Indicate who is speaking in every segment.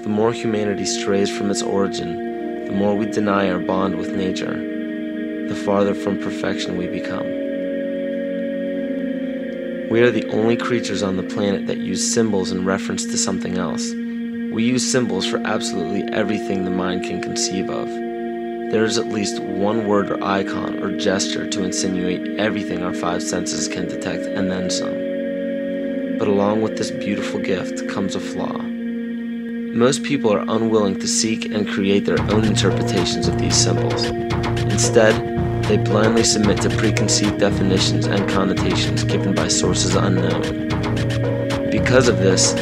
Speaker 1: The more humanity strays from its origin, the more we deny our bond with nature, the farther from perfection we become. We are the only creatures on the planet that use symbols in reference to something else. We use symbols for absolutely everything the mind can conceive of. There is at least one word or icon or gesture to insinuate everything our five senses can detect and then some. But along with this beautiful gift comes a flaw. Most people are unwilling to seek and create their own interpretations of these symbols. Instead, they blindly submit to preconceived definitions and connotations given by sources unknown. Because of this,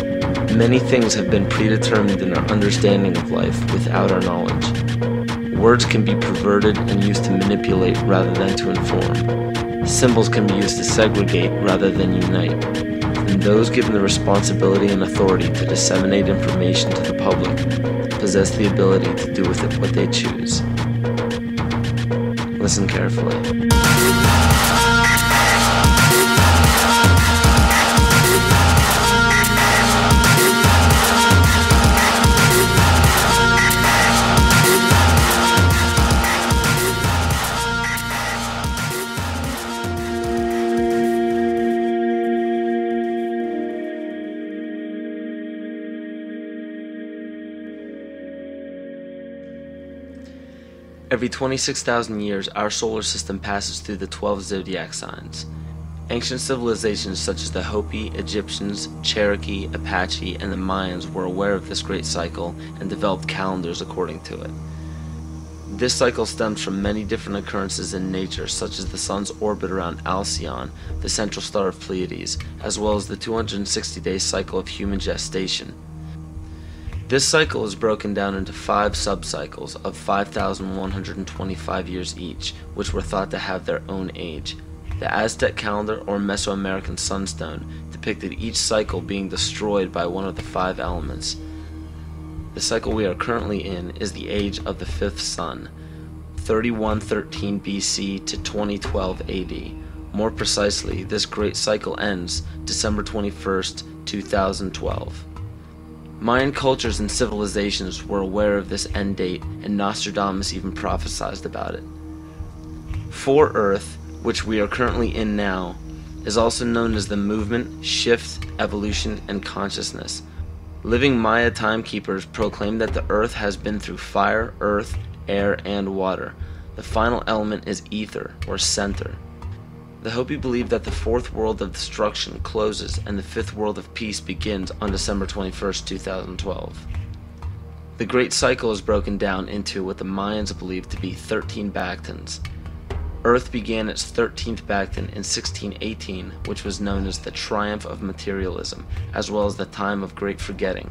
Speaker 1: many things have been predetermined in our understanding of life without our knowledge. Words can be perverted and used to manipulate rather than to inform. Symbols can be used to segregate rather than unite. And those given the responsibility and authority to disseminate information to the public possess the ability to do with it what they choose. Listen carefully. Every 26,000 years, our solar system passes through the 12 zodiac signs. Ancient civilizations such as the Hopi, Egyptians, Cherokee, Apache, and the Mayans were aware of this great cycle and developed calendars according to it. This cycle stems from many different occurrences in nature, such as the sun's orbit around Alcyon, the central star of Pleiades, as well as the 260-day cycle of human gestation. This cycle is broken down into 5 subcycles of 5,125 years each, which were thought to have their own age. The Aztec calendar or Mesoamerican sunstone depicted each cycle being destroyed by one of the 5 elements. The cycle we are currently in is the age of the 5th sun, 3113 BC to 2012 AD. More precisely, this great cycle ends December 21st, 2012. Mayan cultures and civilizations were aware of this end date, and Nostradamus even prophesied about it. For Earth, which we are currently in now, is also known as the movement, shift, evolution, and consciousness. Living Maya timekeepers proclaim that the Earth has been through fire, earth, air, and water. The final element is ether, or center. The Hopi believe that the 4th world of destruction closes and the 5th world of peace begins on December 21st, 2012. The Great Cycle is broken down into what the Mayans believe to be 13 Bactans. Earth began its 13th Bactan in 1618, which was known as the Triumph of Materialism, as well as the Time of Great Forgetting,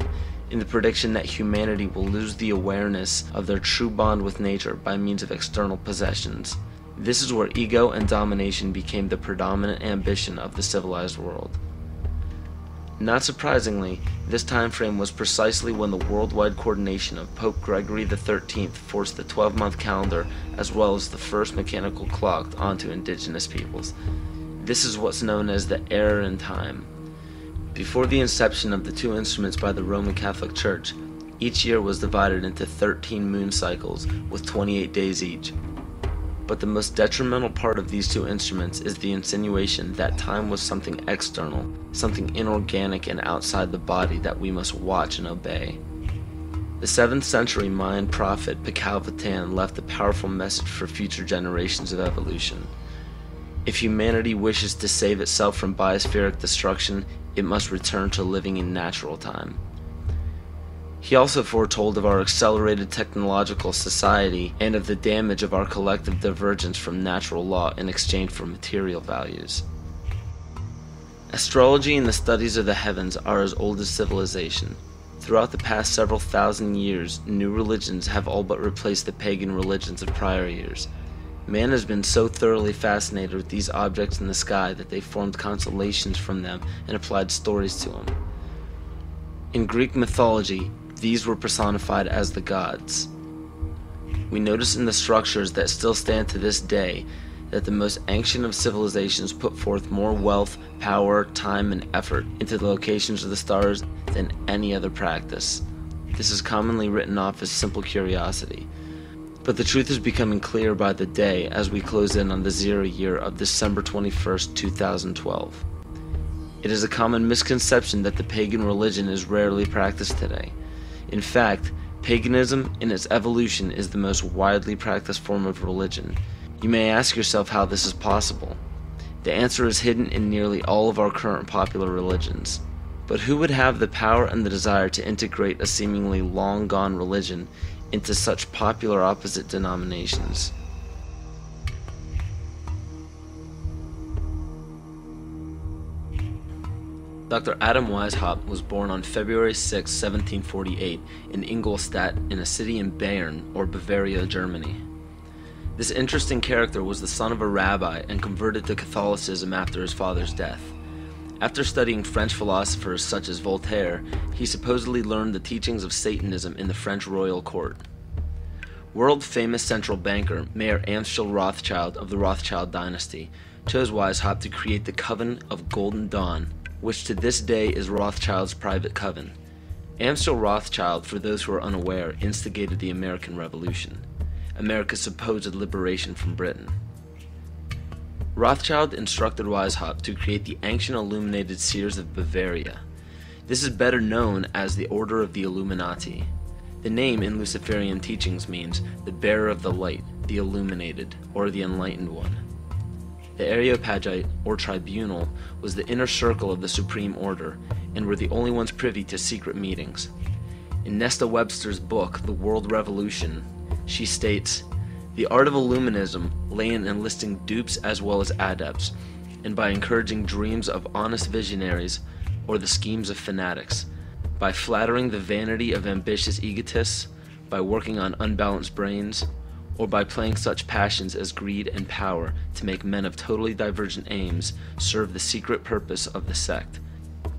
Speaker 1: in the prediction that humanity will lose the awareness of their true bond with nature by means of external possessions. This is where ego and domination became the predominant ambition of the civilized world. Not surprisingly, this time frame was precisely when the worldwide coordination of Pope Gregory XIII forced the 12-month calendar as well as the first mechanical clock onto indigenous peoples. This is what's known as the error in time. Before the inception of the 2 instruments by the Roman Catholic Church, each year was divided into 13 moon cycles with 28 days each. But the most detrimental part of these 2 instruments is the insinuation that time was something external, something inorganic and outside the body that we must watch and obey. The 7th century Mayan prophet Pacalvatan left a powerful message for future generations of evolution. If humanity wishes to save itself from biospheric destruction, it must return to living in natural time. He also foretold of our accelerated technological society and of the damage of our collective divergence from natural law in exchange for material values. Astrology and the studies of the heavens are as old as civilization. Throughout the past several thousand years, new religions have all but replaced the pagan religions of prior years. Man has been so thoroughly fascinated with these objects in the sky that they formed constellations from them and applied stories to them. In Greek mythology, these were personified as the gods. We notice in the structures that still stand to this day that the most ancient of civilizations put forth more wealth, power, time, and effort into the locations of the stars than any other practice. This is commonly written off as simple curiosity. But the truth is becoming clear by the day as we close in on the 0 year of December 21st, 2012. It is a common misconception that the pagan religion is rarely practiced today. In fact, paganism in its evolution is the most widely practiced form of religion. You may ask yourself how this is possible. The answer is hidden in nearly all of our current popular religions. But who would have the power and the desire to integrate a seemingly long-gone religion into such popular opposite denominations? Dr. Adam Weishaupt was born on February 6, 1748 in Ingolstadt in a city in Bayern, or Bavaria, Germany. This interesting character was the son of a rabbi and converted to Catholicism after his father's death. After studying French philosophers such as Voltaire, he supposedly learned the teachings of Satanism in the French royal court. World-famous central banker Mayer Amschel Rothschild of the Rothschild dynasty chose Weishaupt to create the Coven of Golden Dawn, which to this day is Rothschild's private coven. Amschel Rothschild, for those who are unaware, instigated the American Revolution, America's supposed liberation from Britain. Rothschild instructed Weishaupt to create the Ancient Illuminated Seers of Bavaria. This is better known as the Order of the Illuminati. The name in Luciferian teachings means the bearer of the light, the illuminated, or the enlightened one. The Areopagite, or tribunal, was the inner circle of the Supreme Order, and were the only ones privy to secret meetings. In Nesta Webster's book, The World Revolution, she states, "The art of Illuminism lay in enlisting dupes as well as adepts, and by encouraging dreams of honest visionaries or the schemes of fanatics, by flattering the vanity of ambitious egotists, by working on unbalanced brains, or by playing such passions as greed and power to make men of totally divergent aims serve the secret purpose of the sect.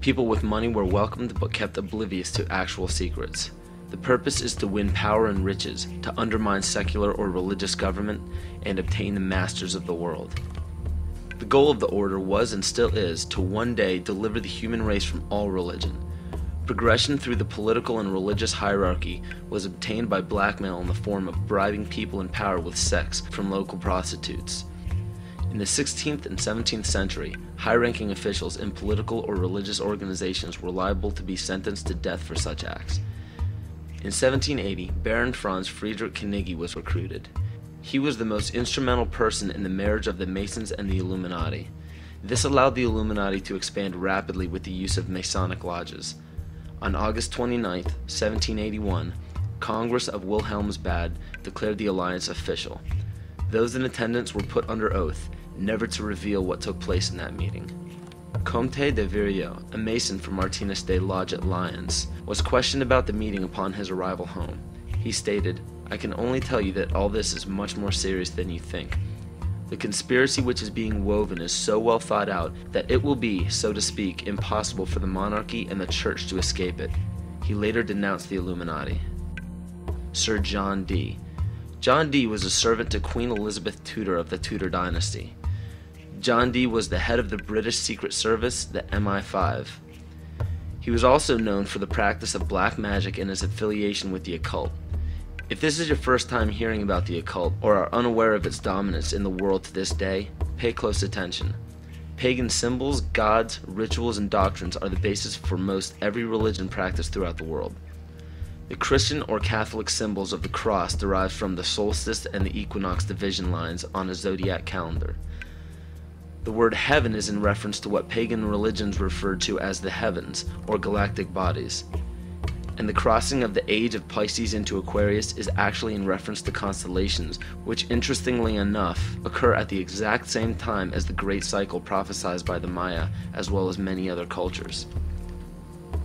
Speaker 1: People with money were welcomed but kept oblivious to actual secrets. The purpose is to win power and riches, to undermine secular or religious government, and obtain the masters of the world." The goal of the order was and still is to one day deliver the human race from all religion. Progression through the political and religious hierarchy was obtained by blackmail in the form of bribing people in power with sex from local prostitutes. In the 16th and 17th century, high-ranking officials in political or religious organizations were liable to be sentenced to death for such acts. In 1780, Baron Franz Friedrich Knigge was recruited. He was the most instrumental person in the marriage of the Masons and the Illuminati. This allowed the Illuminati to expand rapidly with the use of Masonic lodges. On August 29, 1781, Congress of Wilhelmsbad declared the alliance official. Those in attendance were put under oath, never to reveal what took place in that meeting. Comte de Virieu, a Mason from Martinez de Lodge at Lyons, was questioned about the meeting upon his arrival home. He stated, "I can only tell you that all this is much more serious than you think. The conspiracy which is being woven is so well thought out that it will be, so to speak, impossible for the monarchy and the church to escape it." He later denounced the Illuminati. Sir John Dee. John Dee was a servant to Queen Elizabeth Tudor of the Tudor dynasty. John Dee was the head of the British Secret Service, the MI5. He was also known for the practice of black magic and his affiliation with the occult. If this is your first time hearing about the occult, or are unaware of its dominance in the world to this day, pay close attention. Pagan symbols, gods, rituals, and doctrines are the basis for most every religion practiced throughout the world. The Christian or Catholic symbols of the cross derive from the solstice and the equinox division lines on a zodiac calendar. The word heaven is in reference to what pagan religions referred to as the heavens, or galactic bodies. And the crossing of the age of Pisces into Aquarius is actually in reference to constellations, which interestingly enough occur at the exact same time as the great cycle prophesied by the Maya, as well as many other cultures.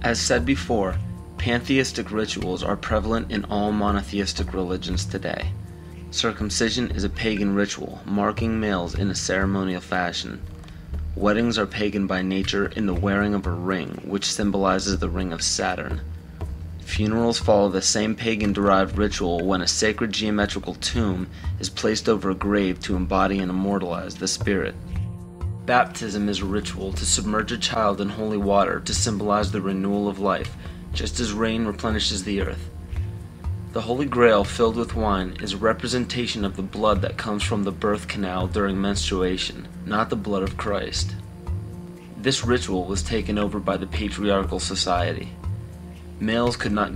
Speaker 1: As said before, pantheistic rituals are prevalent in all monotheistic religions today. Circumcision is a pagan ritual, marking males in a ceremonial fashion. Weddings are pagan by nature in the wearing of a ring, which symbolizes the ring of Saturn. Funerals follow the same pagan-derived ritual when a sacred geometrical tomb is placed over a grave to embody and immortalize the spirit. Baptism is a ritual to submerge a child in holy water to symbolize the renewal of life, just as rain replenishes the earth. The Holy Grail filled with wine is a representation of the blood that comes from the birth canal during menstruation, not the blood of Christ. This ritual was taken over by the patriarchal society. Males could not give